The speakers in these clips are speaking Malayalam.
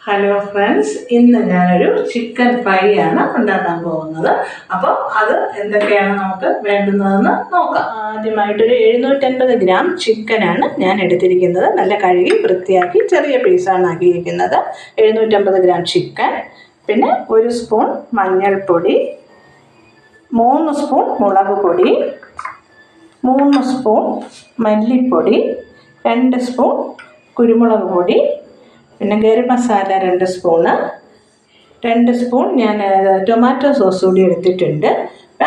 ഹലോ ഫ്രണ്ട്സ്, ഇന്ന് ഞാനൊരു ചിക്കൻ ഫ്രൈ ആണ് ഉണ്ടാക്കാൻ പോകുന്നത്. അപ്പോൾ അത് എന്തൊക്കെയാണ് നമുക്ക് വേണ്ടുന്നതെന്ന് നോക്കാം. ആദ്യമായിട്ടൊരു 750 ഗ്രാം ചിക്കനാണ് ഞാൻ എടുത്തിരിക്കുന്നത്. നല്ല കഴുകി വൃത്തിയാക്കി ചെറിയ പീസാണ് ആക്കിയിരിക്കുന്നത്. 750 ഗ്രാം ചിക്കൻ, പിന്നെ 1 സ്പൂൺ മഞ്ഞൾപ്പൊടി, 3 സ്പൂൺ മുളക് പൊടി, 3 സ്പൂൺ മല്ലിപ്പൊടി, 2 സ്പൂൺ കുരുമുളക് പൊടി, പിന്നെ ഗരം മസാല 2 സ്പൂണ്, 2 സ്പൂൺ ഞാൻ ടൊമാറ്റോ സോസ് കൂടി എടുത്തിട്ടുണ്ട്,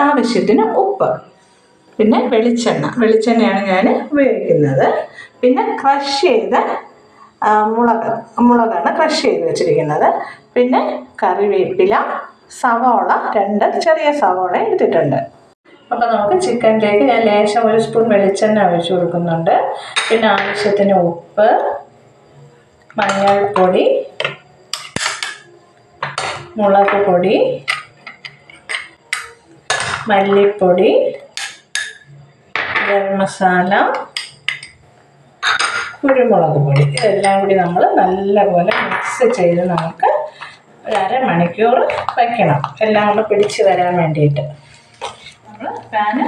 ആവശ്യത്തിന് ഉപ്പ്, പിന്നെ വെളിച്ചെണ്ണയാണ് ഞാൻ ഉപയോഗിക്കുന്നത്. പിന്നെ ക്രഷ് ചെയ്ത മുളകാണ് ക്രഷ് ചെയ്ത് വെച്ചിരിക്കുന്നത്. പിന്നെ കറിവേപ്പില, സവോള 2 ചെറിയ സവോള എടുത്തിട്ടുണ്ട്. അപ്പോൾ നമുക്ക് ചിക്കനിലേക്ക് ഞാൻ ലേശം 1 സ്പൂൺ വെളിച്ചെണ്ണ ഒഴിച്ചു കൊടുക്കുന്നുണ്ട്. പിന്നെ ആവശ്യത്തിന് ഉപ്പ്, മഞ്ഞൾപ്പൊടി, മുളക് പൊടി, മല്ലിപ്പൊടി, ഗരം മസാല, കുരുമുളക് പൊടി, ഇതെല്ലാം കൂടി നമ്മൾ നല്ലപോലെ മിക്സ് ചെയ്ത് നമുക്ക് ഒരു അരമണിക്കൂർ വയ്ക്കണം, എല്ലാം കൂടെ പിടിച്ച് വരാൻ വേണ്ടിയിട്ട്. നമ്മൾ പാന്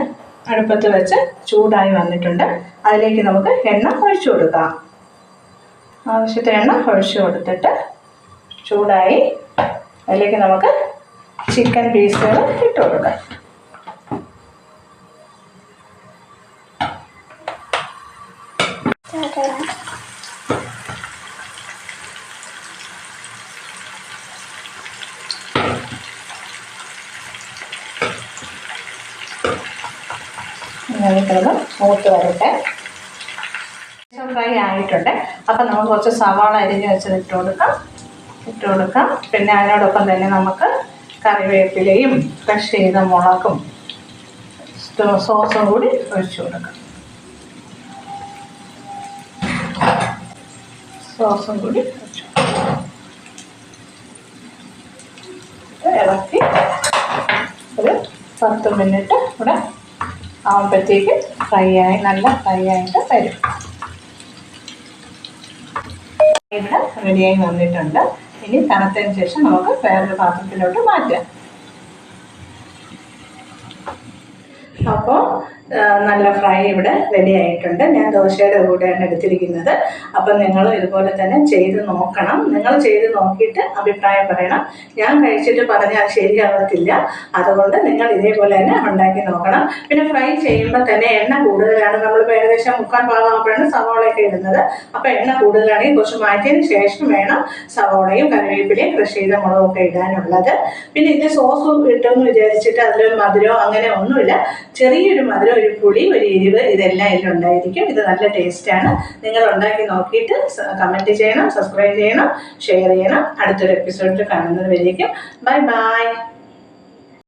അടുപ്പത്ത് വെച്ച് ചൂടായി വന്നിട്ടുണ്ട്. അതിലേക്ക് നമുക്ക് എണ്ണ ഒഴിച്ചു കൊടുക്കാം. ആവശ്യത്തിന് എണ്ണ ഒഴിച്ചു കൊടുത്തിട്ട് ചൂടായി അതിലേക്ക് നമുക്ക് ചിക്കൻ പീസുകൾ ഇട്ട് കൊടുക്കാം. നമുക്കത് മൂത്ത് വരട്ടെ. ഫ്രൈ ആയിട്ടുണ്ട്. അപ്പം നമുക്ക് കുറച്ച് സവാള അരിഞ്ഞ് വെച്ചത് ഇട്ട് കൊടുക്കാം. പിന്നെ അതിനോടൊപ്പം തന്നെ നമുക്ക് കറിവേപ്പിലയും ക്രഷ് ചെയ്ത മുളകും സോസും കൂടി ഒഴിച്ചു കൊടുക്കാം. ഇളക്കി ഒരു 10 മിനിറ്റ് ഇവിടെ ആകുമ്പോഴത്തേക്ക് നല്ല ഫ്രൈ ആയിട്ട് വരും. ഇവിടെ റെഡിയായി വന്നിട്ടുണ്ട്. ഇനി തണുത്തതിന് ശേഷം നമുക്ക് വേറൊരു പാത്രത്തിലോട്ട് മാറ്റാം. അപ്പോൾ നല്ല ഫ്രൈ ഇവിടെ റെഡി ആയിട്ടുണ്ട്. ഞാൻ ദോശയുടെ കൂടെയാണ് എടുത്തിരിക്കുന്നത്. അപ്പം നിങ്ങൾ ഇതുപോലെ തന്നെ ചെയ്ത് നോക്കണം. നിങ്ങൾ ചെയ്ത് നോക്കിയിട്ട് അഭിപ്രായം പറയണം. ഞാൻ കഴിച്ചിട്ട് പറഞ്ഞാൽ ശരിയാകത്തില്ല. അതുകൊണ്ട് നിങ്ങൾ ഇതേപോലെ തന്നെ ഉണ്ടാക്കി നോക്കണം. പിന്നെ ഫ്രൈ ചെയ്യുമ്പോൾ തന്നെ എണ്ണ കൂടുതലാണ്. നമ്മളിപ്പോൾ ഏകദേശം 3/4 ഭാഗമാകുമ്പോഴാണ് സവോളയൊക്കെ ഇടുന്നത്. അപ്പോൾ എണ്ണ കൂടുതലാണെങ്കിൽ കുറച്ച് മാറ്റിയതിന് ശേഷം വേണം സവോളയും കറിവേപ്പിലയും ക്രഷ് ചെയ്ത മുളകൊക്കെ ഇടാനുള്ളത്. പിന്നെ ഇതിൽ സോസ് ഇട്ടെന്ന് വിചാരിച്ചിട്ട് അതിലൊരു മധുരമോ അങ്ങനെ ഒന്നുമില്ല. ചെറിയൊരു മധുരം, ഒരു പുളി, ഒരു എരിവ്, ഇതെല്ലാം ഇതിലുണ്ടായിരിക്കും. ഇത് നല്ല ടേസ്റ്റാണ്. നിങ്ങൾ ഉണ്ടാക്കി നോക്കിയിട്ട് കമൻറ്റ് ചെയ്യണം, സബ്സ്ക്രൈബ് ചെയ്യണം, ഷെയർ ചെയ്യണം. അടുത്തൊരു എപ്പിസോഡിൽ കാണുന്നത് വരേക്കും ബൈ ബൈ.